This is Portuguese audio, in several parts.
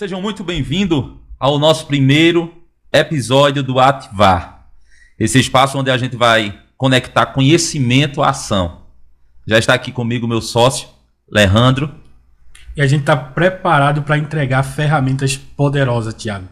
Sejam muito bem-vindos ao nosso primeiro episódio do Ativar. Esse espaço onde a gente vai conectar conhecimento à ação. Já está aqui comigo meu sócio, Leandro. E a gente está preparado para entregar ferramentas poderosas, Thiago.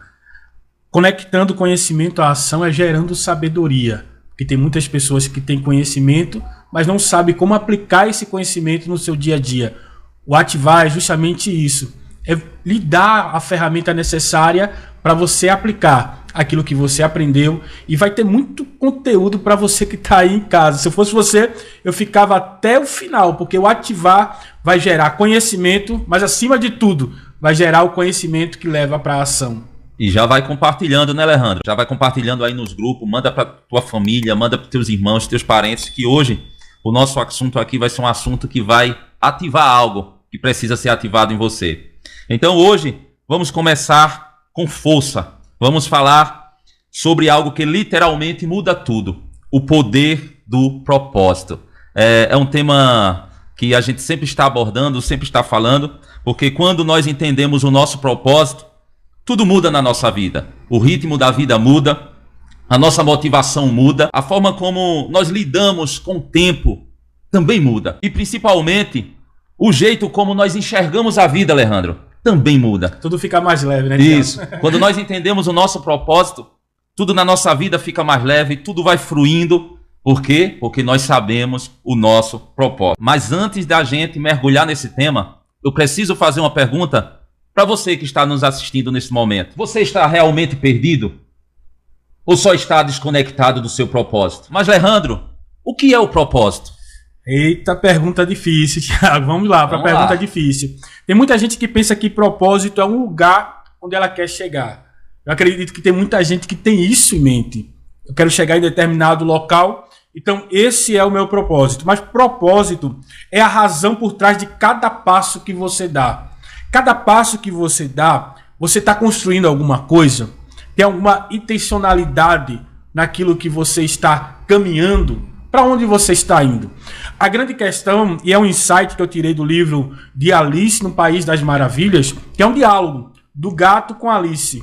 Conectando conhecimento à ação é gerando sabedoria. Porque tem muitas pessoas que têm conhecimento, mas não sabem como aplicar esse conhecimento no seu dia a dia. O Ativar é justamente isso. É lhe dar a ferramenta necessária para você aplicar aquilo que você aprendeu, e vai ter muito conteúdo para você que está aí em casa. Se eu fosse você, eu ficava até o final, porque o Ativar vai gerar conhecimento, mas acima de tudo, vai gerar o conhecimento que leva para a ação. E já vai compartilhando, né, Leandro? Já vai compartilhando aí nos grupos, manda para tua família, manda para teus irmãos, teus parentes, que hoje o nosso assunto aqui vai ser um assunto que vai ativar algo que precisa ser ativado em você. Então hoje vamos começar com força. Vamos falar sobre algo que literalmente muda tudo. O poder do propósito. É um tema que a gente sempre está abordando, sempre está falando, porque quando nós entendemos o nosso propósito, tudo muda na nossa vida. O ritmo da vida muda, a nossa motivação muda, a forma como nós lidamos com o tempo também muda. E principalmente, o jeito como nós enxergamos a vida, Leandro, também muda. Tudo fica mais leve, né? Isso. Quando nós entendemos o nosso propósito, tudo na nossa vida fica mais leve, tudo vai fluindo. Por quê? Porque nós sabemos o nosso propósito. Mas antes da gente mergulhar nesse tema, eu preciso fazer uma pergunta para você que está nos assistindo nesse momento. Você está realmente perdido? Ou só está desconectado do seu propósito? Mas, Leandro, o que é o propósito? Eita, pergunta difícil, Thiago. Vamos lá para a pergunta difícil. Tem muita gente que pensa que propósito é um lugar onde ela quer chegar. Eu acredito que tem muita gente que tem isso em mente. Eu quero chegar em determinado local, então esse é o meu propósito. Mas propósito é a razão por trás de cada passo que você dá. Cada passo que você dá, você está construindo alguma coisa, tem alguma intencionalidade naquilo que você está caminhando. Para onde você está indo? A grande questão, e é um insight que eu tirei do livro de Alice no País das Maravilhas, que é um diálogo do gato com Alice.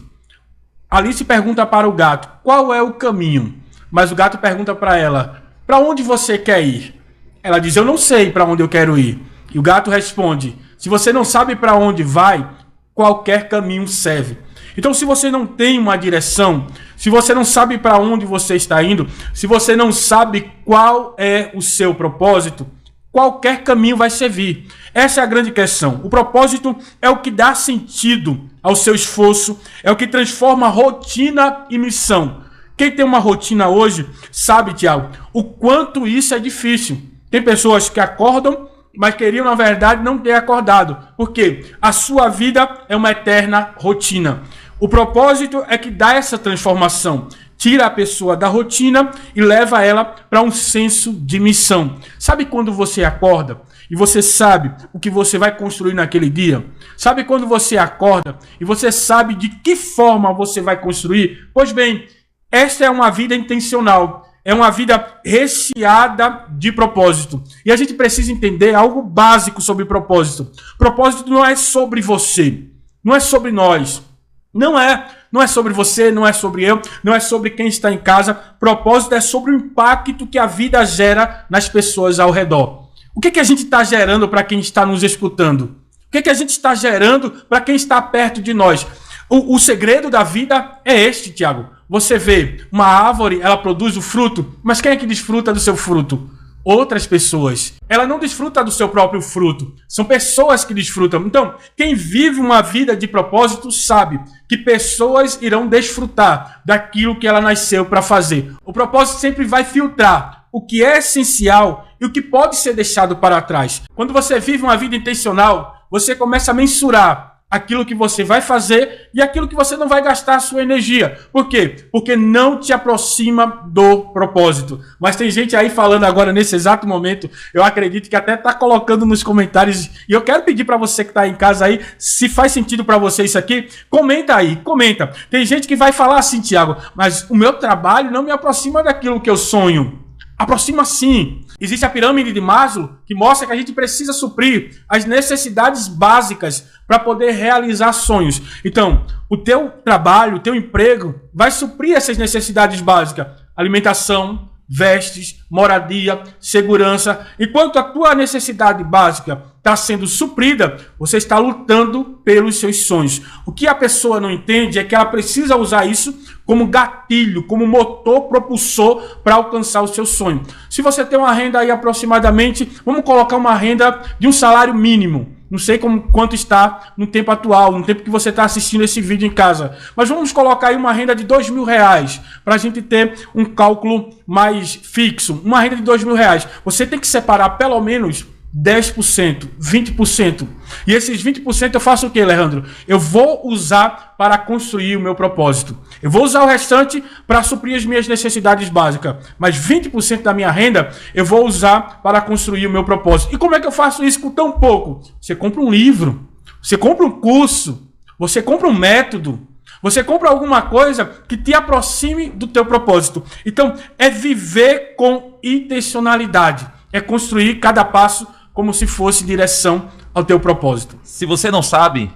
Alice pergunta para o gato, qual é o caminho? Mas o gato pergunta para ela, para onde você quer ir? Ela diz, eu não sei para onde eu quero ir. E o gato responde, se você não sabe para onde vai, qualquer caminho serve. Então, se você não tem uma direção, se você não sabe para onde você está indo, se você não sabe qual é o seu propósito, qualquer caminho vai servir. Essa é a grande questão. O propósito é o que dá sentido ao seu esforço, é o que transforma rotina em missão. Quem tem uma rotina hoje sabe, Thiago, o quanto isso é difícil. Tem pessoas que acordam, mas queriam, na verdade, não ter acordado. Por quê? A sua vida é uma eterna rotina. O propósito é que dá essa transformação. Tira a pessoa da rotina e leva ela para um senso de missão. Sabe quando você acorda e você sabe o que você vai construir naquele dia? Sabe quando você acorda e você sabe de que forma você vai construir? Pois bem, esta é uma vida intencional. É uma vida recheada de propósito. E a gente precisa entender algo básico sobre propósito. Propósito não é sobre você. Não é sobre nós. Não é sobre você, não é sobre eu, não é sobre quem está em casa. Propósito é sobre o impacto que a vida gera nas pessoas ao redor. O que a gente está gerando para quem está nos escutando? O que a gente está gerando para quem está perto de nós? O segredo da vida é este, Thiago. Você vê uma árvore, ela produz o fruto, mas quem é que desfruta do seu fruto? Outras pessoas. Ela não desfruta do seu próprio fruto. São pessoas que desfrutam. Então, quem vive uma vida de propósito sabe que pessoas irão desfrutar daquilo que ela nasceu para fazer. O propósito sempre vai filtrar o que é essencial e o que pode ser deixado para trás. Quando você vive uma vida intencional, você começa a mensurar aquilo que você vai fazer e aquilo que você não vai gastar a sua energia. Por quê? Porque não te aproxima do propósito. Mas tem gente aí falando agora nesse exato momento, eu acredito que até está colocando nos comentários, e eu quero pedir para você que está em casa aí, se faz sentido para você isso aqui, comenta aí, comenta. Tem gente que vai falar assim, Thiago, mas o meu trabalho não me aproxima daquilo que eu sonho. Aproxima sim. Existe a pirâmide de Maslow, que mostra que a gente precisa suprir as necessidades básicas para poder realizar sonhos. Então, o teu trabalho, o teu emprego vai suprir essas necessidades básicas. Alimentação, vestes, moradia, segurança. Enquanto a tua necessidade básica está sendo suprida, você está lutando pelos seus sonhos. O que a pessoa não entende é que ela precisa usar isso como gatilho, como motor propulsor para alcançar o seu sonho. Se você tem uma renda aí aproximadamente, vamos colocar uma renda de um salário mínimo. Não sei quanto está no tempo atual, no tempo que você está assistindo esse vídeo em casa. Mas vamos colocar aí uma renda de R$2.000 para a gente ter um cálculo mais fixo. Uma renda de R$2.000. Você tem que separar pelo menos 10%, 20%. E esses 20% eu faço o quê, Alejandro? Eu vou usar para construir o meu propósito. Eu vou usar o restante para suprir as minhas necessidades básicas. Mas 20% da minha renda eu vou usar para construir o meu propósito. E como é que eu faço isso com tão pouco? Você compra um livro, você compra um curso, você compra um método, você compra alguma coisa que te aproxime do teu propósito. Então, é viver com intencionalidade. É construir cada passo como se fosse em direção ao teu propósito. Se você não sabe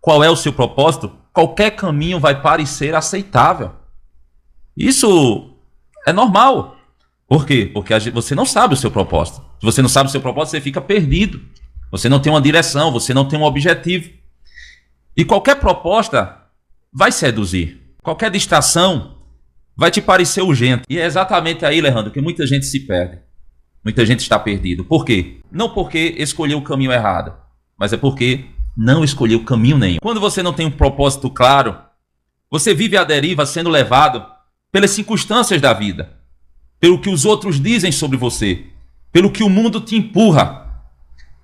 qual é o seu propósito, qualquer caminho vai parecer aceitável. Isso é normal. Por quê? Porque você não sabe o seu propósito. Se você não sabe o seu propósito, você fica perdido. Você não tem uma direção, você não tem um objetivo. E qualquer proposta vai seduzir. Qualquer distração vai te parecer urgente. E é exatamente aí, Leandro, que muita gente se perde. Muita gente está perdido. Por quê? Não porque escolheu o caminho errado, mas é porque não escolheu caminho nenhum. Quando você não tem um propósito claro, você vive à deriva sendo levado pelas circunstâncias da vida, pelo que os outros dizem sobre você, pelo que o mundo te empurra.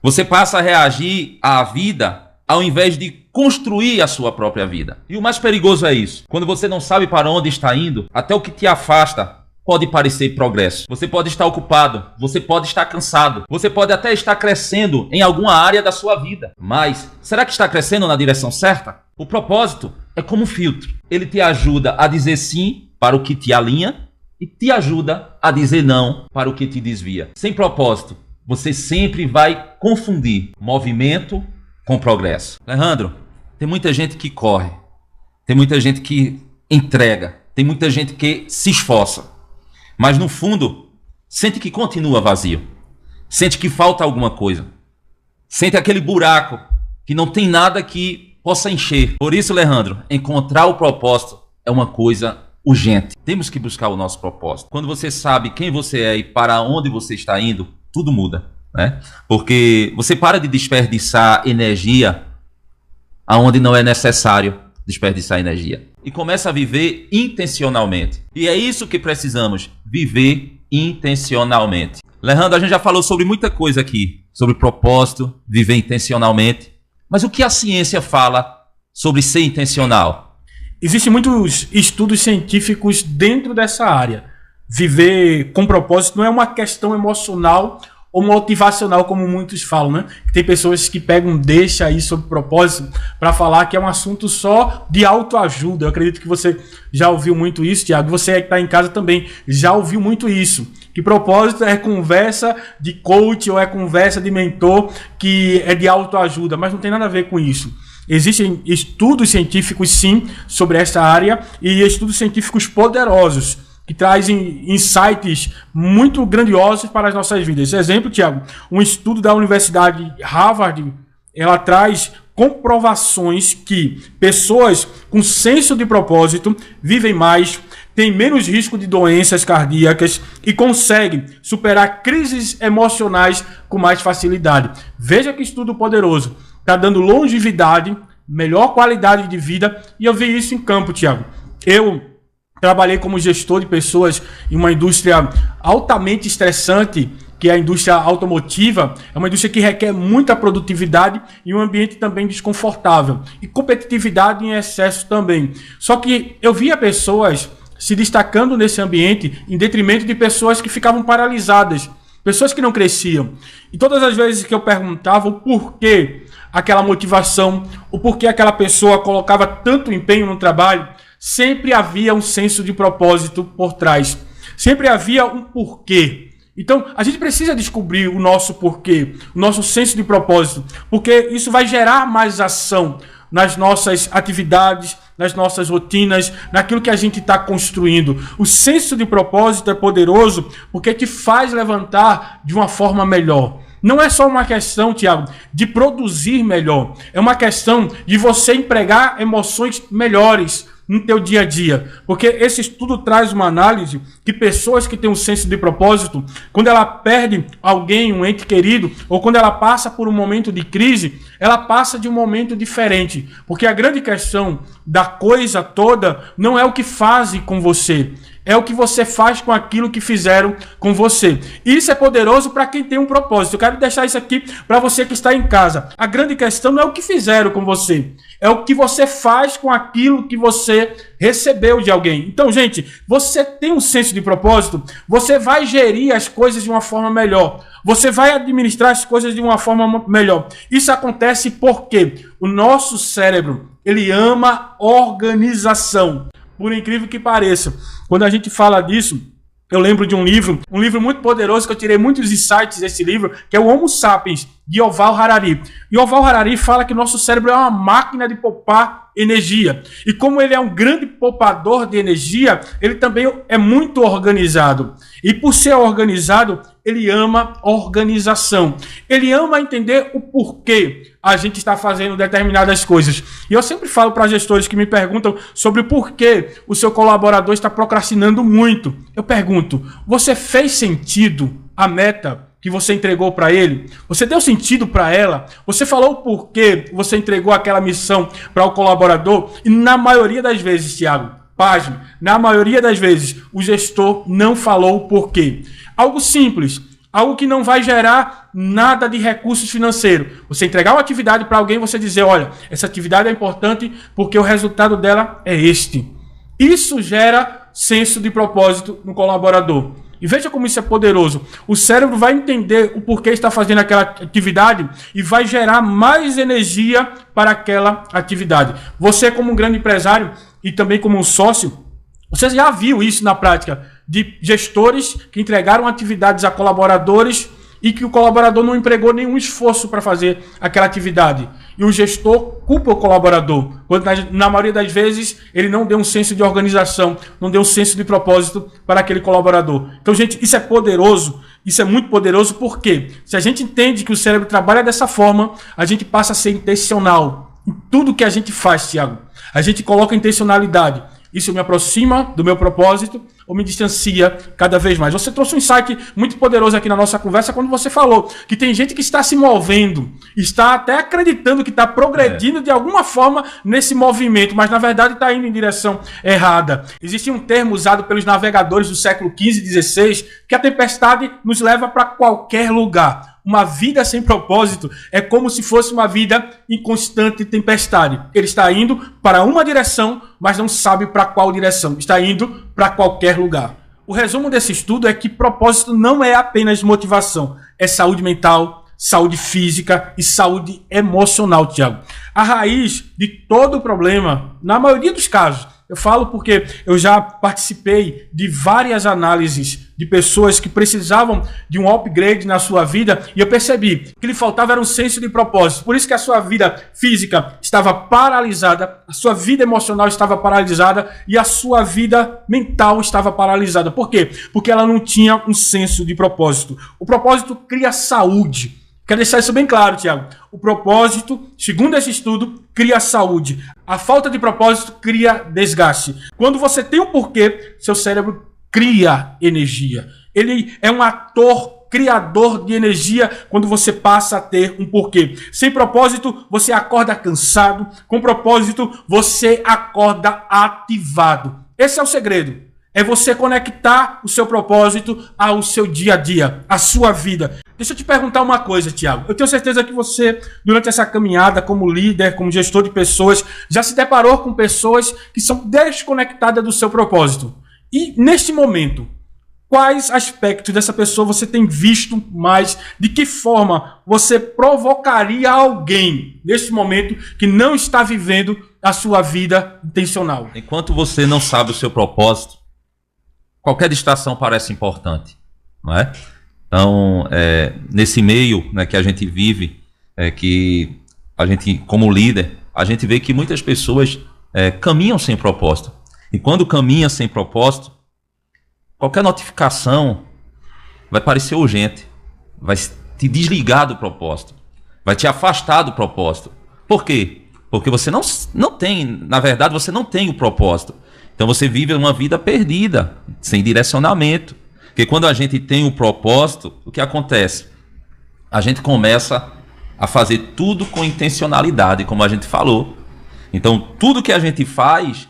Você passa a reagir à vida ao invés de construir a sua própria vida. E o mais perigoso é isso. Quando você não sabe para onde está indo, até o que te afasta pode parecer progresso. Você pode estar ocupado, você pode estar cansado, você pode até estar crescendo em alguma área da sua vida. Mas será que está crescendo na direção certa? O propósito é como um filtro. Ele te ajuda a dizer sim para o que te alinha e te ajuda a dizer não para o que te desvia. Sem propósito, você sempre vai confundir movimento com progresso. Alejandro, tem muita gente que corre, tem muita gente que entrega, tem muita gente que se esforça. Mas no fundo, sente que continua vazio. Sente que falta alguma coisa. Sente aquele buraco que não tem nada que possa encher. Por isso, Alejandro, encontrar o propósito é uma coisa urgente. Temos que buscar o nosso propósito. Quando você sabe quem você é e para onde você está indo, tudo muda, né? Porque você para de desperdiçar energia aonde não é necessário desperdiçar energia. E começa a viver intencionalmente. E é isso que precisamos, viver intencionalmente. Alejandro, a gente já falou sobre muita coisa aqui, sobre propósito, viver intencionalmente. Mas o que a ciência fala sobre ser intencional? Existem muitos estudos científicos dentro dessa área. Viver com propósito não é uma questão emocional ou motivacional, como muitos falam, né? Tem pessoas que pegam deixa aí sobre propósito para falar que é um assunto só de autoajuda. Eu acredito que você já ouviu muito isso, Thiago. Você que está em casa também já ouviu muito isso. Que propósito é conversa de coach ou é conversa de mentor que é de autoajuda, mas não tem nada a ver com isso. Existem estudos científicos, sim, sobre essa área e estudos científicos poderosos que trazem insights muito grandiosos para as nossas vidas. Exemplo, Thiago, um estudo da Universidade Harvard, ela traz comprovações que pessoas com senso de propósito vivem mais, têm menos risco de doenças cardíacas e conseguem superar crises emocionais com mais facilidade. Veja que estudo poderoso. Está dando longevidade, melhor qualidade de vida, e eu vi isso em campo, Thiago. Eu trabalhei como gestor de pessoas em uma indústria altamente estressante, que é a indústria automotiva. É uma indústria que requer muita produtividade e um ambiente também desconfortável. E competitividade em excesso também. Só que eu via pessoas se destacando nesse ambiente em detrimento de pessoas que ficavam paralisadas, pessoas que não cresciam. E todas as vezes que eu perguntava o porquê aquela motivação, o porquê aquela pessoa colocava tanto empenho no trabalho, sempre havia um senso de propósito por trás. Sempre havia um porquê. Então, a gente precisa descobrir o nosso porquê, o nosso senso de propósito, porque isso vai gerar mais ação nas nossas atividades, nas nossas rotinas, naquilo que a gente está construindo. O senso de propósito é poderoso porque te faz levantar de uma forma melhor. Não é só uma questão, Tiago, de produzir melhor. É uma questão de você empregar emoções melhores no teu dia a dia. Porque esse estudo traz uma análise que pessoas que têm um senso de propósito, quando ela perde alguém, um ente querido, ou quando ela passa por um momento de crise, ela passa de um momento diferente. Porque a grande questão da coisa toda não é o que fazem com você, é o que você faz com aquilo que fizeram com você. Isso é poderoso para quem tem um propósito. Eu quero deixar isso aqui para você que está em casa. A grande questão não é o que fizeram com você, é o que você faz com aquilo que você recebeu de alguém. Então, gente, você tem um senso de propósito, você vai gerir as coisas de uma forma melhor. Você vai administrar as coisas de uma forma melhor. Isso acontece porque o nosso cérebro, ele ama organização. Por incrível que pareça, quando a gente fala disso, eu lembro de um livro muito poderoso, que eu tirei muitos insights desse livro, que é o Homo Sapiens, de Yuval Harari. Yuval Harari fala que o nosso cérebro é uma máquina de poupar energia. E como ele é um grande poupador de energia, ele também é muito organizado. E por ser organizado, ele ama organização. Ele ama entender o porquê a gente está fazendo determinadas coisas. E eu sempre falo para gestores que me perguntam sobre o porquê o seu colaborador está procrastinando muito. Eu pergunto, você fez sentido a meta que você entregou para ele? Você deu sentido para ela? Você falou o porquê você entregou aquela missão para o colaborador? E na maioria das vezes, Tiago, página, na maioria das vezes, o gestor não falou o porquê. Algo simples, algo que não vai gerar nada de recursos financeiros. Você entregar uma atividade para alguém e você dizer, olha, essa atividade é importante porque o resultado dela é este. Isso gera senso de propósito no colaborador. E veja como isso é poderoso. O cérebro vai entender o porquê está fazendo aquela atividade e vai gerar mais energia para aquela atividade. Você, como um grande empresário e também como um sócio, você já viu isso na prática de gestores que entregaram atividades a colaboradores e que o colaborador não empregou nenhum esforço para fazer aquela atividade. E o gestor culpa o colaborador, quando na maioria das vezes ele não deu um senso de organização, não deu um senso de propósito para aquele colaborador. Então, gente, isso é poderoso, isso é muito poderoso, porque se a gente entende que o cérebro trabalha dessa forma, a gente passa a ser intencional em tudo que a gente faz, Tiago. A gente coloca intencionalidade. Isso me aproxima do meu propósito ou me distancia cada vez mais? Você trouxe um insight muito poderoso aqui na nossa conversa quando você falou que tem gente que está se movendo, está até acreditando que está progredindo de alguma forma nesse movimento, mas na verdade está indo em direção errada. Existe um termo usado pelos navegadores do século XV e XVI que a tempestade nos leva para qualquer lugar. Uma vida sem propósito é como se fosse uma vida em constante tempestade. Ele está indo para uma direção, mas não sabe para qual direção. Está indo para qualquer lugar. O resumo desse estudo é que propósito não é apenas motivação. É saúde mental, saúde física e saúde emocional, Tiago. A raiz de todo o problema, na maioria dos casos, eu falo porque eu já participei de várias análises de pessoas que precisavam de um upgrade na sua vida e eu percebi que lhe faltava era um senso de propósito. Por isso que a sua vida física estava paralisada, a sua vida emocional estava paralisada e a sua vida mental estava paralisada. Por quê? Porque ela não tinha um senso de propósito. O propósito cria saúde. Quero deixar isso bem claro, Tiago. O propósito, segundo esse estudo, cria saúde. A falta de propósito cria desgaste. Quando você tem um porquê, seu cérebro cria energia. Ele é um ator criador de energia quando você passa a ter um porquê. Sem propósito, você acorda cansado. Com propósito, você acorda ativado. Esse é o segredo. É você conectar o seu propósito ao seu dia a dia, à sua vida. Deixa eu te perguntar uma coisa, Tiago. Eu tenho certeza que você, durante essa caminhada como líder, como gestor de pessoas, já se deparou com pessoas que são desconectadas do seu propósito. E, neste momento, quais aspectos dessa pessoa você tem visto mais? De que forma você provocaria alguém, neste momento, que não está vivendo a sua vida intencional? Enquanto você não sabe o seu propósito, qualquer distração parece importante, não é? Então, nesse meio, né, que a gente vive, que a gente, como líder, a gente vê que muitas pessoas caminham sem propósito. E quando caminha sem propósito, qualquer notificação vai parecer urgente, vai te desligar do propósito, vai te afastar do propósito. Por quê? Porque você não tem, na verdade, você não tem o propósito. Então você vive uma vida perdida, sem direcionamento. Porque quando a gente tem o propósito, o que acontece? A gente começa a fazer tudo com intencionalidade, como a gente falou. Então tudo que a gente faz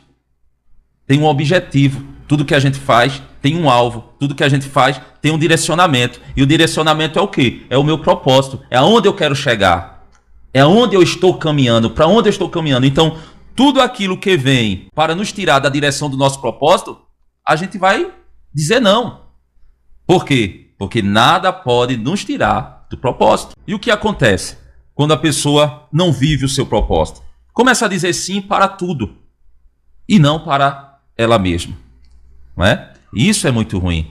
tem um objetivo, tudo que a gente faz tem um alvo, tudo que a gente faz tem um direcionamento. E o direcionamento é o quê? É o meu propósito, é aonde eu quero chegar, é aonde eu estou caminhando, para onde eu estou caminhando. Então, tudo aquilo que vem para nos tirar da direção do nosso propósito, a gente vai dizer não. Por quê? Porque nada pode nos tirar do propósito. E o que acontece quando a pessoa não vive o seu propósito? Começa a dizer sim para tudo e não para ela mesma, não é? Isso é muito ruim.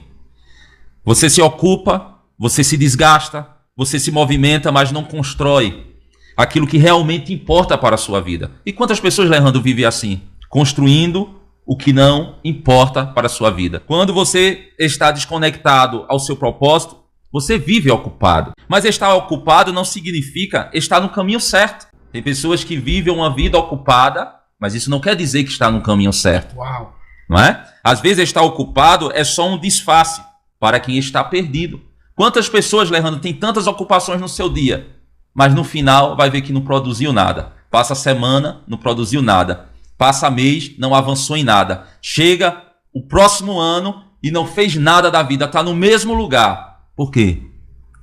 Você se ocupa, você se desgasta, você se movimenta, mas não constrói aquilo que realmente importa para a sua vida. E quantas pessoas, Leandro, vivem assim? Construindo o que não importa para a sua vida. Quando você está desconectado ao seu propósito, você vive ocupado. Mas estar ocupado não significa estar no caminho certo. Tem pessoas que vivem uma vida ocupada, mas isso não quer dizer que está no caminho certo. Uau! Não é? Às vezes estar ocupado é só um disfarce para quem está perdido. Quantas pessoas, Leandro, tem tantas ocupações no seu dia, mas no final vai ver que não produziu nada. Passa a semana, não produziu nada. Passa mês, não avançou em nada. Chega o próximo ano e não fez nada da vida, está no mesmo lugar. Por quê?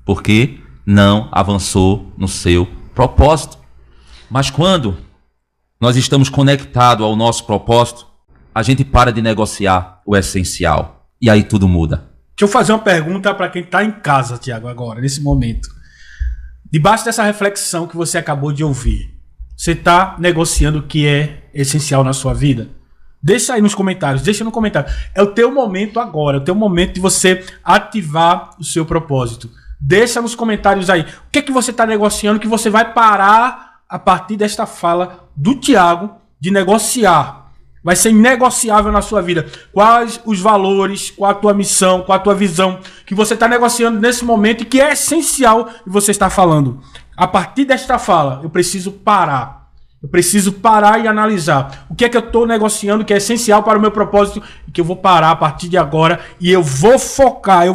Porque não avançou no seu propósito. Mas quando nós estamos conectados ao nosso propósito, a gente para de negociar o essencial. E aí tudo muda. Deixa eu fazer uma pergunta para quem está em casa, Tiago, agora, nesse momento. Debaixo dessa reflexão que você acabou de ouvir, você está negociando o que é essencial na sua vida? Deixa aí nos comentários, deixa no comentário. É o teu momento agora, é o teu momento de você ativar o seu propósito. Deixa nos comentários aí. O que é que você está negociando que você vai parar a partir desta fala do Tiago de negociar? Vai ser inegociável na sua vida. Quais os valores, qual a tua missão, qual a tua visão que você está negociando nesse momento e que é essencial e você está falando. A partir desta fala, eu preciso parar. Eu preciso parar e analisar. O que é que eu estou negociando que é essencial para o meu propósito e que eu vou parar a partir de agora e eu vou focar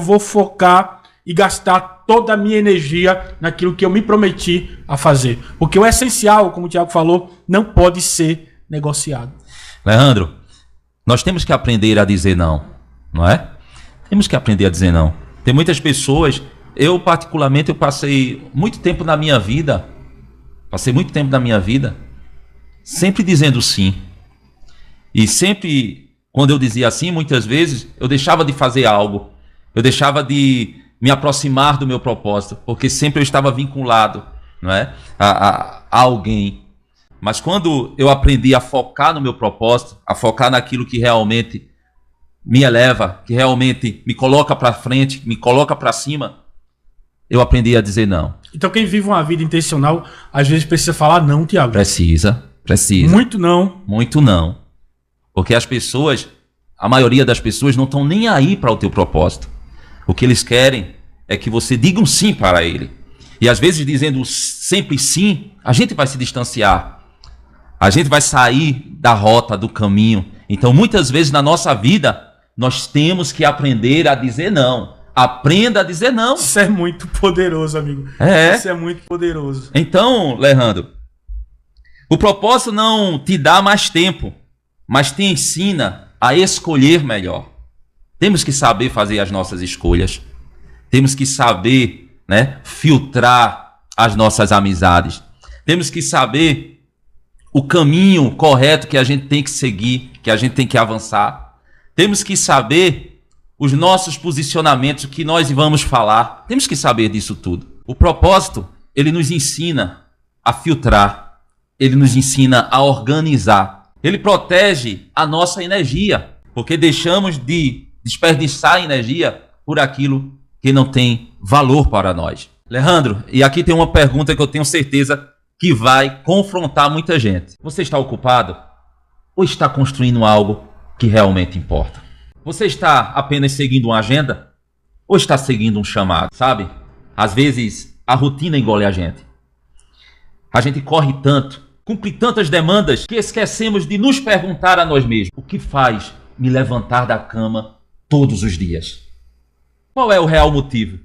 e gastar toda a minha energia naquilo que eu me prometi a fazer. Porque o essencial, como o Tiago falou, não pode ser negociado. Leandro, nós temos que aprender a dizer não, não é? Temos que aprender a dizer não. Tem muitas pessoas, eu particularmente, eu passei muito tempo na minha vida, sempre dizendo sim. E sempre, quando eu dizia sim, muitas vezes, eu deixava de fazer algo, eu deixava de me aproximar do meu propósito, porque sempre eu estava vinculado, não é? a alguém. Mas quando eu aprendi a focar no meu propósito, a focar naquilo que realmente me eleva, que realmente me coloca para frente, me coloca para cima, eu aprendi a dizer não. Então quem vive uma vida intencional, às vezes precisa falar não, Tiago. Precisa. Muito não. Muito não. Porque as pessoas, a maioria das pessoas não estão nem aí para o teu propósito. O que eles querem é que você diga um sim para ele. E às vezes dizendo sempre sim, a gente vai se distanciar. A gente vai sair da rota, do caminho. Então, muitas vezes na nossa vida, nós temos que aprender a dizer não. Aprenda a dizer não. Isso é muito poderoso, amigo. Isso é muito poderoso. Então, Leandro, o propósito não te dá mais tempo, mas te ensina a escolher melhor. Temos que saber fazer as nossas escolhas. Temos que saber, né, filtrar as nossas amizades. Temos que saber o caminho correto que a gente tem que seguir, que a gente tem que avançar. Temos que saber os nossos posicionamentos, o que nós vamos falar. Temos que saber disso tudo. O propósito, ele nos ensina a filtrar. Ele nos ensina a organizar. Ele protege a nossa energia, porque deixamos de desperdiçar energia por aquilo que não tem valor para nós. Leandro, e aqui tem uma pergunta que eu tenho certeza que vai confrontar muita gente. Você está ocupado ou está construindo algo que realmente importa? Você está apenas seguindo uma agenda ou está seguindo um chamado? Sabe? Às vezes a rotina engole a gente. A gente corre tanto, cumpre tantas demandas que esquecemos de nos perguntar a nós mesmos: o que faz me levantar da cama todos os dias? Qual é o real motivo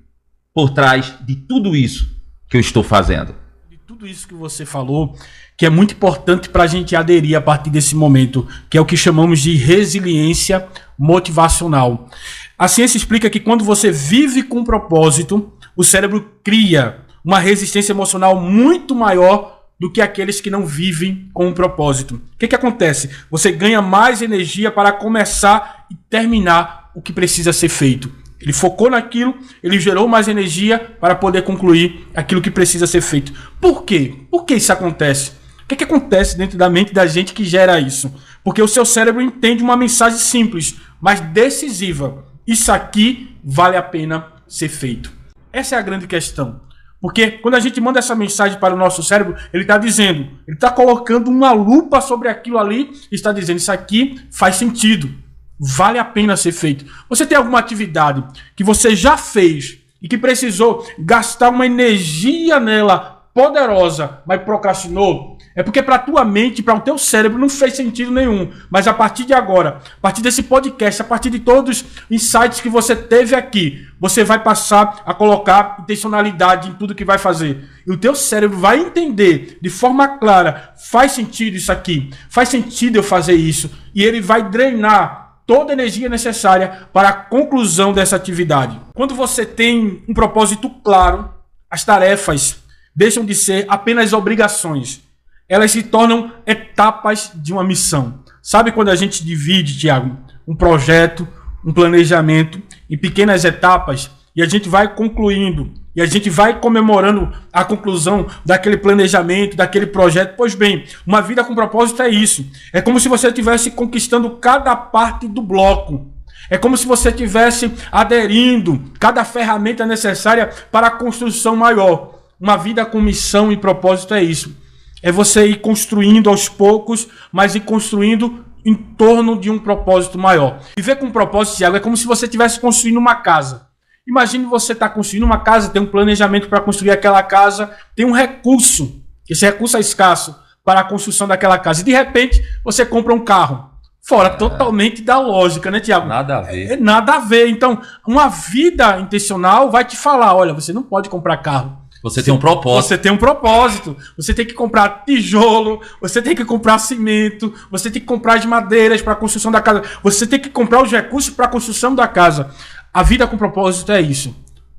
por trás de tudo isso que eu estou fazendo? De tudo isso que você falou, que é muito importante para a gente aderir a partir desse momento, que é o que chamamos de resiliência motivacional. A ciência explica que quando você vive com propósito, o cérebro cria uma resistência emocional muito maior do que aqueles que não vivem com um propósito. O que acontece? Você ganha mais energia para começar e terminar o que precisa ser feito. Ele focou naquilo, ele gerou mais energia para poder concluir aquilo que precisa ser feito. Por quê? Por que isso acontece? O que acontece dentro da mente da gente que gera isso? Porque o seu cérebro entende uma mensagem simples, mas decisiva. Isso aqui vale a pena ser feito. Essa é a grande questão. Porque quando a gente manda essa mensagem para o nosso cérebro, ele está dizendo, ele está colocando uma lupa sobre aquilo ali e está dizendo: isso aqui faz sentido, vale a pena ser feito. Você tem alguma atividade que você já fez e que precisou gastar uma energia nela poderosa, mas procrastinou? É porque para a tua mente, para o teu cérebro, não fez sentido nenhum. Mas a partir de agora, a partir desse podcast, a partir de todos os insights que você teve aqui, você vai passar a colocar intencionalidade em tudo que vai fazer. E o teu cérebro vai entender de forma clara: faz sentido isso aqui, faz sentido eu fazer isso. E ele vai drenar toda a energia necessária para a conclusão dessa atividade. Quando você tem um propósito claro, as tarefas deixam de ser apenas obrigações. Elas se tornam etapas de uma missão. Sabe quando a gente divide, Tiago, um projeto, um planejamento em pequenas etapas e a gente vai concluindo e a gente vai comemorando a conclusão daquele planejamento, daquele projeto? Pois bem, uma vida com propósito é isso. É como se você estivesse conquistando cada parte do bloco. É como se você estivesse aderindo cada ferramenta necessária para a construção maior. Uma vida com missão e propósito é isso. É você ir construindo aos poucos, mas ir construindo em torno de um propósito maior. Viver com um propósito, Tiago, é como se você estivesse construindo uma casa. Imagine você estar construindo uma casa, tem um planejamento para construir aquela casa, tem um recurso, esse recurso é escasso para a construção daquela casa. E de repente, você compra um carro. Fora totalmente da lógica, né, Tiago? Nada a ver. Nada a ver. Então, uma vida intencional vai te falar: olha, você não pode comprar carro. Você tem um propósito. Você tem um propósito. Você tem que comprar tijolo, você tem que comprar cimento, você tem que comprar as madeiras para a construção da casa, você tem que comprar os recursos para a construção da casa. A vida com propósito é isso.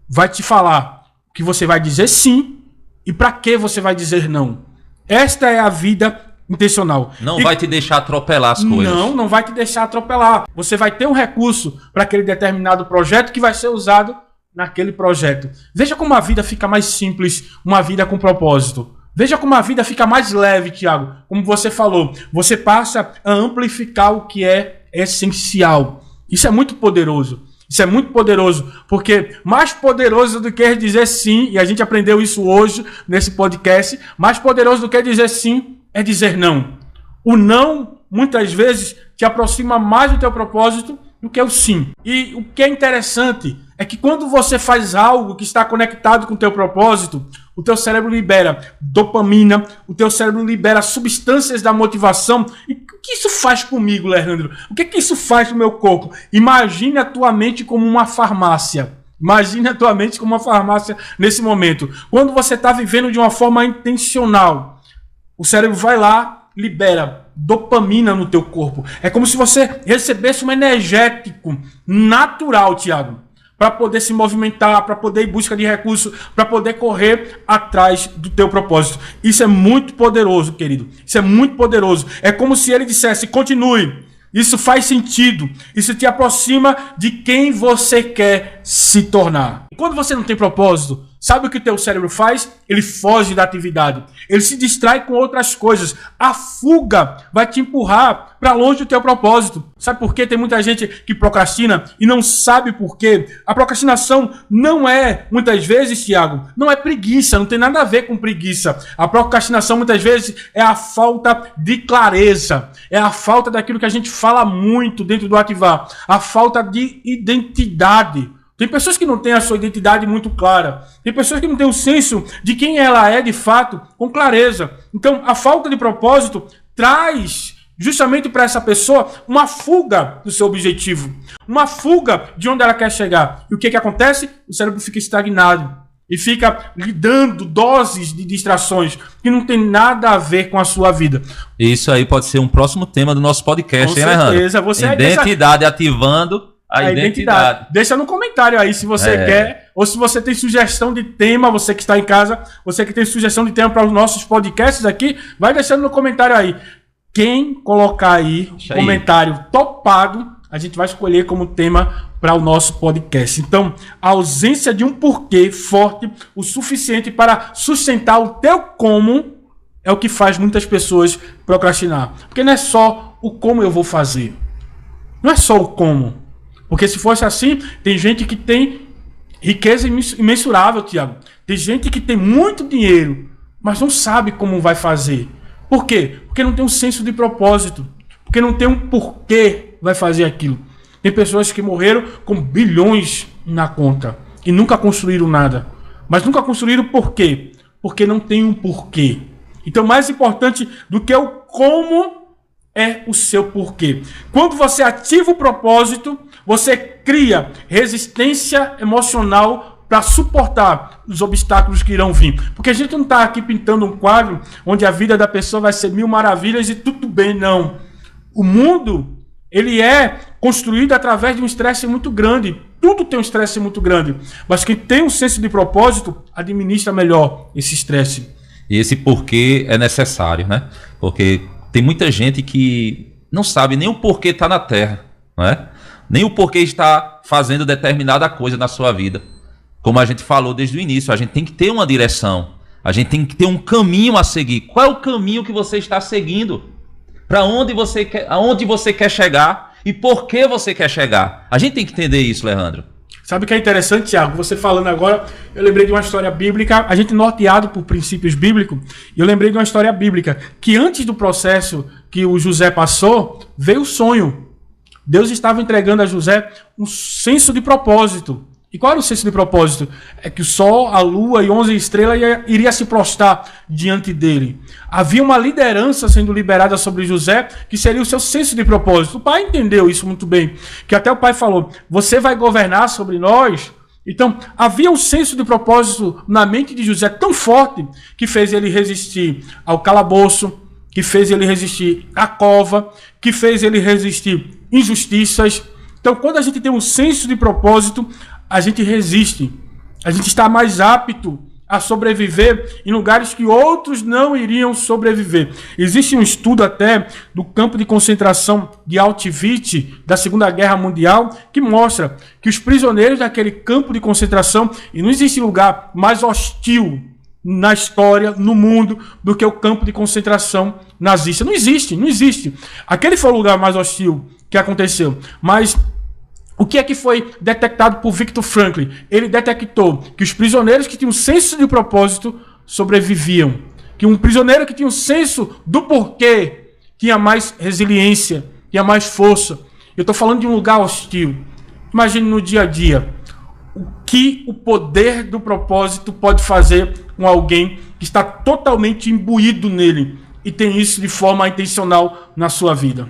Vai te falar que você vai dizer sim e para que você vai dizer não. Esta é a vida intencional. Não vai te deixar atropelar as coisas. Não vai te deixar atropelar. Você vai ter um recurso para aquele determinado projeto que vai ser usado naquele projeto. Veja como a vida fica mais simples, uma vida com propósito. Veja como a vida fica mais leve, Tiago. Como você falou, você passa a amplificar o que é essencial. Isso é muito poderoso. Isso é muito poderoso, porque mais poderoso do que dizer sim, e a gente aprendeu isso hoje nesse podcast, mais poderoso do que dizer sim é dizer não. O não, muitas vezes, te aproxima mais do teu propósito do que o sim. E o que é interessante é que quando você faz algo que está conectado com o teu propósito, o teu cérebro libera dopamina, o teu cérebro libera substâncias da motivação. E o que isso faz comigo, Leandro? O que isso faz no meu corpo? Imagine a tua mente como uma farmácia. Imagine a tua mente como uma farmácia nesse momento. Quando você está vivendo de uma forma intencional, o cérebro vai lá, libera dopamina no teu corpo. É como se você recebesse um energético natural, Tiago, para poder se movimentar, para poder ir em busca de recursos, para poder correr atrás do teu propósito. Isso é muito poderoso, querido. Isso é muito poderoso. É como se ele dissesse: continue. Isso faz sentido. Isso te aproxima de quem você quer se tornar. Quando você não tem propósito, Sabe o que o teu cérebro faz? Ele foge da atividade. Ele se distrai com outras coisas. A fuga vai te empurrar para longe do teu propósito. Sabe por quê? Tem muita gente que procrastina e não sabe por quê. A procrastinação não é, muitas vezes, Tiago, não é preguiça, não tem nada a ver com preguiça. A procrastinação, muitas vezes, é a falta de clareza. É a falta daquilo que a gente fala muito dentro do Ativar. A falta de identidade. Tem pessoas que não têm a sua identidade muito clara. Tem pessoas que não têm o senso de quem ela é de fato com clareza. Então, a falta de propósito traz justamente para essa pessoa uma fuga do seu objetivo. Uma fuga de onde ela quer chegar. E o que acontece? O cérebro fica estagnado. E fica lhe dando doses de distrações que não tem nada a ver com a sua vida. Isso aí pode ser um próximo tema do nosso podcast, com hein, Alejandro? certeza. Você identidade, ativando a identidade. Deixa no comentário aí se você quer, ou se você tem sugestão de tema, você que está em casa, você que tem sugestão de tema para os nossos podcasts aqui, vai deixando no comentário aí. Quem colocar aí comentário topado, a gente vai escolher como tema para o nosso podcast. Então, a ausência de um porquê forte o suficiente para sustentar o teu como é o que faz muitas pessoas procrastinar. Porque não é só o como eu vou fazer. Não é só o como. Porque se fosse assim, tem gente que tem riqueza imensurável, Tiago. Tem gente que tem muito dinheiro, mas não sabe como vai fazer. Por quê? Porque não tem um senso de propósito. Porque não tem um porquê vai fazer aquilo. Tem pessoas que morreram com bilhões na conta e nunca construíram nada. Mas nunca construíram por quê? Porque não tem um porquê. Então, mais importante do que o como é o seu porquê. Quando você ativa o propósito, você cria resistência emocional para suportar os obstáculos que irão vir. Porque a gente não está aqui pintando um quadro onde a vida da pessoa vai ser 1000 maravilhas e tudo bem, não. O mundo, ele é construído através de um estresse muito grande. Tudo tem um estresse muito grande. Mas quem tem um senso de propósito, administra melhor esse estresse. E esse porquê é necessário, né? Porque tem muita gente que não sabe nem o porquê está na Terra, não é? Nem o porquê está fazendo determinada coisa na sua vida. Como a gente falou desde o início, a gente tem que ter uma direção. A gente tem que ter um caminho a seguir. Qual é o caminho que você está seguindo? Para onde você quer, aonde você quer chegar e por que você quer chegar? A gente tem que entender isso, Leandro. Sabe o que é interessante, Tiago? Você falando agora, eu lembrei de uma história bíblica, a gente norteado por princípios bíblicos, e eu lembrei de uma história bíblica, que antes do processo que o José passou, veio o sonho. Deus estava entregando a José um senso de propósito. E qual era o senso de propósito? É que o sol, a lua e 11 estrelas iria se prostrar diante dele. Havia uma liderança sendo liberada sobre José, que seria o seu senso de propósito. O pai entendeu isso muito bem, que até o pai falou, você vai governar sobre nós? Então, havia um senso de propósito na mente de José tão forte, que fez ele resistir ao calabouço, que fez ele resistir à cova, que fez ele resistir injustiças. Então, quando a gente tem um senso de propósito, a gente resiste. A gente está mais apto a sobreviver em lugares que outros não iriam sobreviver. Existe um estudo até do campo de concentração de Auschwitz da Segunda Guerra Mundial que mostra que os prisioneiros daquele campo de concentração, e não existe lugar mais hostil na história, no mundo, do que o campo de concentração nazista. Não existe, não existe. Aquele foi o lugar mais hostil que aconteceu. Mas o que é que foi detectado por Viktor Frankl? Ele detectou que os prisioneiros que tinham senso de propósito sobreviviam. Que um prisioneiro que tinha um senso do porquê tinha mais resiliência, tinha mais força. Eu estou falando de um lugar hostil. Imagine no dia a dia. O que o poder do propósito pode fazer com alguém que está totalmente imbuído nele e tem isso de forma intencional na sua vida.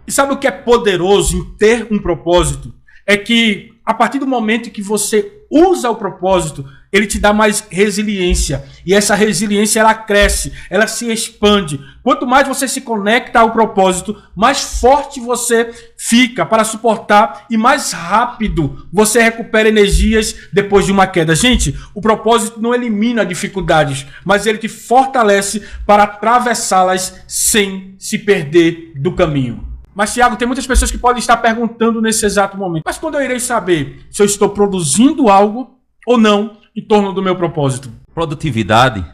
E sabe o que é poderoso em ter um propósito? É que a partir do momento que você usa o propósito, ele te dá mais resiliência. E essa resiliência, ela cresce, ela se expande. Quanto mais você se conecta ao propósito, mais forte você fica para suportar e mais rápido você recupera energias depois de uma queda. Gente, o propósito não elimina dificuldades, mas ele te fortalece para atravessá-las sem se perder do caminho. Mas, Tiago, tem muitas pessoas que podem estar perguntando nesse exato momento. Mas quando eu irei saber se eu estou produzindo algo ou não em torno do meu propósito? Produtividade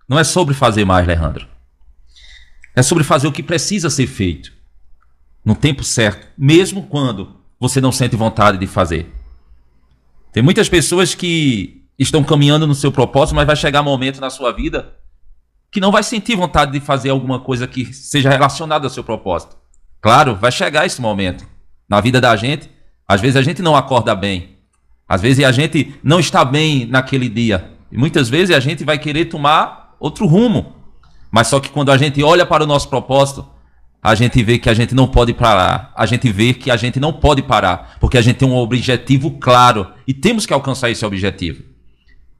não é sobre fazer mais, Leandro. É sobre fazer o que precisa ser feito no tempo certo, mesmo quando você não sente vontade de fazer. Tem muitas pessoas que estão caminhando no seu propósito, mas vai chegar um momento na sua vida que não vai sentir vontade de fazer alguma coisa que seja relacionada ao seu propósito. Claro, vai chegar esse momento. Na vida da gente, às vezes a gente não acorda bem. Às vezes a gente não está bem naquele dia. E muitas vezes a gente vai querer tomar outro rumo. Mas só que quando a gente olha para o nosso propósito, a gente vê que a gente não pode parar. A gente vê que a gente não pode parar. Porque a gente tem um objetivo claro. E temos que alcançar esse objetivo.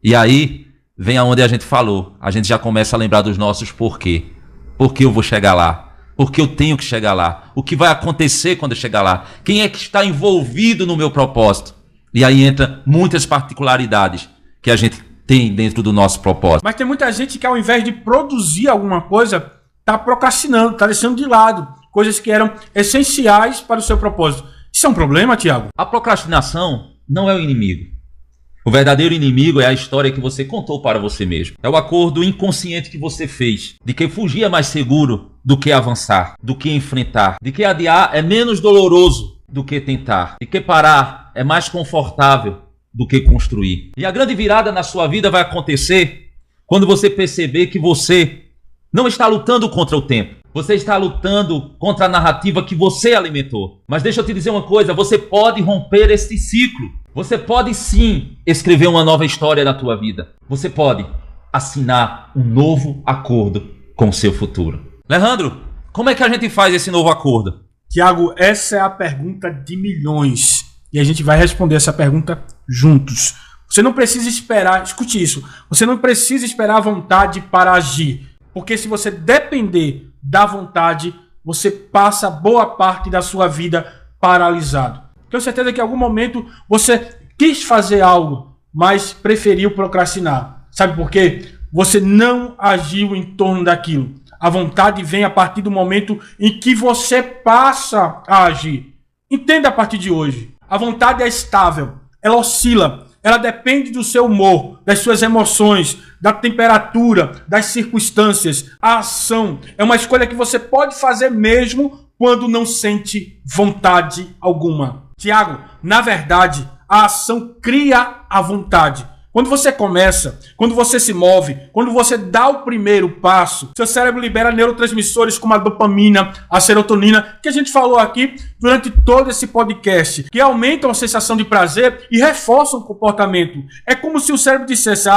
E aí, vem aonde a gente falou. A gente já começa a lembrar dos nossos porquê. Por que eu vou chegar lá? Por que eu tenho que chegar lá? O que vai acontecer quando eu chegar lá? Quem é que está envolvido no meu propósito? E aí entra muitas particularidades que a gente tem dentro do nosso propósito. Mas tem muita gente que ao invés de produzir alguma coisa, está procrastinando, está deixando de lado coisas que eram essenciais para o seu propósito. Isso é um problema, Tiago? A procrastinação não é o inimigo. O verdadeiro inimigo é a história que você contou para você mesmo. É o acordo inconsciente que você fez, de que fugir é mais seguro do que avançar, do que enfrentar, de que adiar é menos doloroso do que tentar, de que parar é mais confortável do que construir. E a grande virada na sua vida vai acontecer quando você perceber que você não está lutando contra o tempo. Você está lutando contra a narrativa que você alimentou. Mas deixa eu te dizer uma coisa, você pode romper esse ciclo. Você pode sim escrever uma nova história na tua vida. Você pode assinar um novo acordo com o seu futuro. Leandro, como é que a gente faz esse novo acordo? Tiago, essa é a pergunta de milhões. E a gente vai responder essa pergunta juntos. Você não precisa esperar, escute isso, você não precisa esperar a vontade para agir. Porque se você depender da vontade, você passa boa parte da sua vida paralisado. Tenho certeza que em algum momento você quis fazer algo, mas preferiu procrastinar. Sabe por quê? Você não agiu em torno daquilo. A vontade vem a partir do momento em que você passa a agir. Entenda a partir de hoje. A vontade é estável, ela oscila, ela depende do seu humor, das suas emoções, da temperatura, das circunstâncias. A ação é uma escolha que você pode fazer mesmo quando não sente vontade alguma. Tiago, na verdade, a ação cria a vontade. Quando você começa, quando você se move, quando você dá o primeiro passo, seu cérebro libera neurotransmissores como a dopamina, a serotonina, que a gente falou aqui durante todo esse podcast, que aumentam a sensação de prazer e reforçam o comportamento. É como se o cérebro dissesse,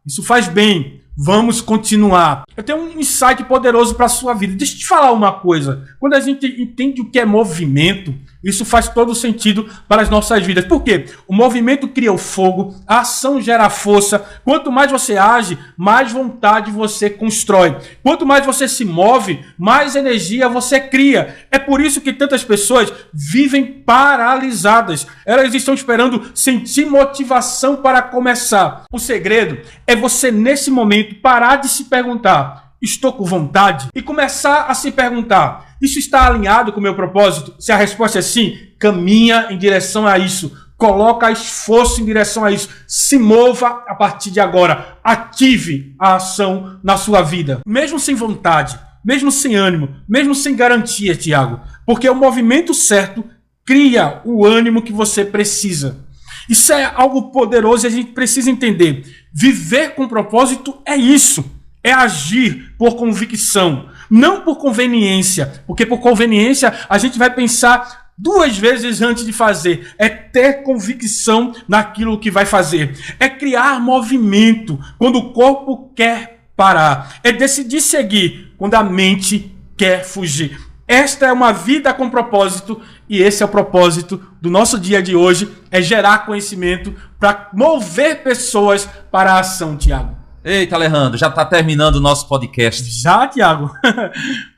isso faz bem, vamos continuar. Eu tenho um insight poderoso para a sua vida. Deixa eu te falar uma coisa. Quando a gente entende o que é movimento, isso faz todo sentido para as nossas vidas. Por quê? O movimento cria o fogo, a ação gera força. Quanto mais você age, mais vontade você constrói. Quanto mais você se move, mais energia você cria. É por isso que tantas pessoas vivem paralisadas. Elas estão esperando sentir motivação para começar. O segredo é você, nesse momento, parar de se perguntar: estou com vontade? E começar a se perguntar: isso está alinhado com o meu propósito? Se a resposta é sim, caminha em direção a isso. Coloca esforço em direção a isso. Se mova a partir de agora. Ative a ação na sua vida. Mesmo sem vontade, mesmo sem ânimo, mesmo sem garantia, Tiago. Porque o movimento certo cria o ânimo que você precisa. Isso é algo poderoso e a gente precisa entender. Viver com propósito é isso. É agir por convicção, não por conveniência. Porque por conveniência a gente vai pensar 2 vezes antes de fazer. É ter convicção naquilo que vai fazer. É criar movimento quando o corpo quer parar. É decidir seguir quando a mente quer fugir. Esta é uma vida com propósito e esse é o propósito do nosso dia de hoje. É gerar conhecimento para mover pessoas para a ação, Tiago. Eita, Alejandro, já está terminando o nosso podcast. Já, Tiago.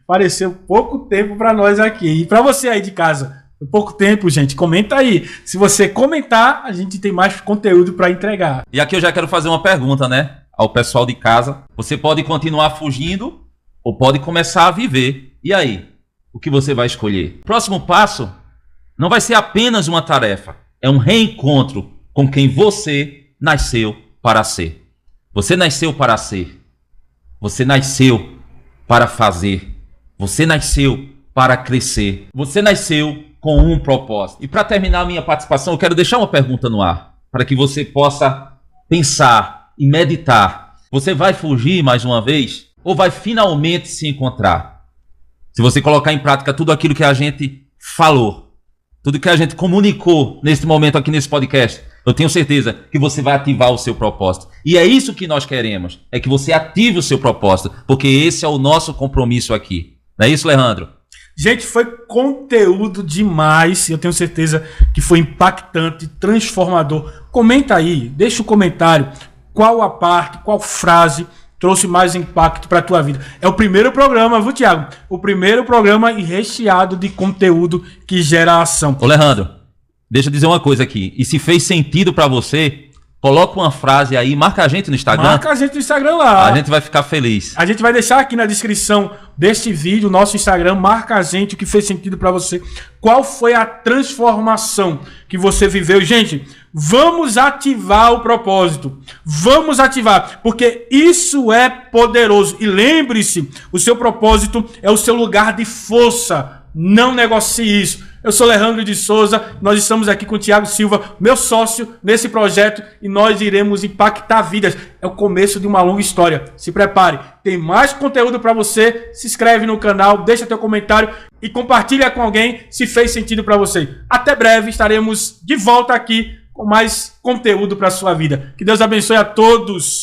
Pareceu pouco tempo para nós aqui. E para você aí de casa, foi pouco tempo, gente. Comenta aí. Se você comentar, a gente tem mais conteúdo para entregar. E aqui eu já quero fazer uma pergunta, né? Ao pessoal de casa. Você pode continuar fugindo ou pode começar a viver. E aí? O que você vai escolher? Próximo passo não vai ser apenas uma tarefa. É um reencontro com quem você nasceu para ser. Você nasceu para ser. Você nasceu para fazer. Você nasceu para crescer. Você nasceu com um propósito. E para terminar a minha participação, eu quero deixar uma pergunta no ar, para que você possa pensar e meditar. Você vai fugir mais uma vez ou vai finalmente se encontrar? Se você colocar em prática tudo aquilo que a gente falou, tudo que a gente comunicou nesse momento aqui nesse podcast, eu tenho certeza que você vai ativar o seu propósito. E é isso que nós queremos, é que você ative o seu propósito, porque esse é o nosso compromisso aqui. Não é isso, Leandro? Gente, foi conteúdo demais. Eu tenho certeza que foi impactante, transformador. Comenta aí, deixa um comentário. Qual a parte, qual frase trouxe mais impacto para a tua vida? É o primeiro programa, viu, Thiago? O primeiro programa e recheado de conteúdo que gera ação. Ô, Leandro, deixa eu dizer uma coisa aqui. E se fez sentido para você, coloca uma frase aí, marca a gente no Instagram. Marca a gente no Instagram lá. A gente vai ficar feliz. A gente vai deixar aqui na descrição deste vídeo, nosso Instagram, marca a gente o que fez sentido para você. Qual foi a transformação que você viveu? Gente, vamos ativar o propósito. Vamos ativar, porque isso é poderoso. E lembre-se, o seu propósito é o seu lugar de força. Não negocie isso. Eu sou Leandro de Souza, nós estamos aqui com o Thiago Silva, meu sócio nesse projeto, e nós iremos impactar vidas. É o começo de uma longa história. Se prepare, tem mais conteúdo para você. Se inscreve no canal, deixa teu comentário e compartilha com alguém se fez sentido para você. Até breve, estaremos de volta aqui com mais conteúdo para a sua vida. Que Deus abençoe a todos.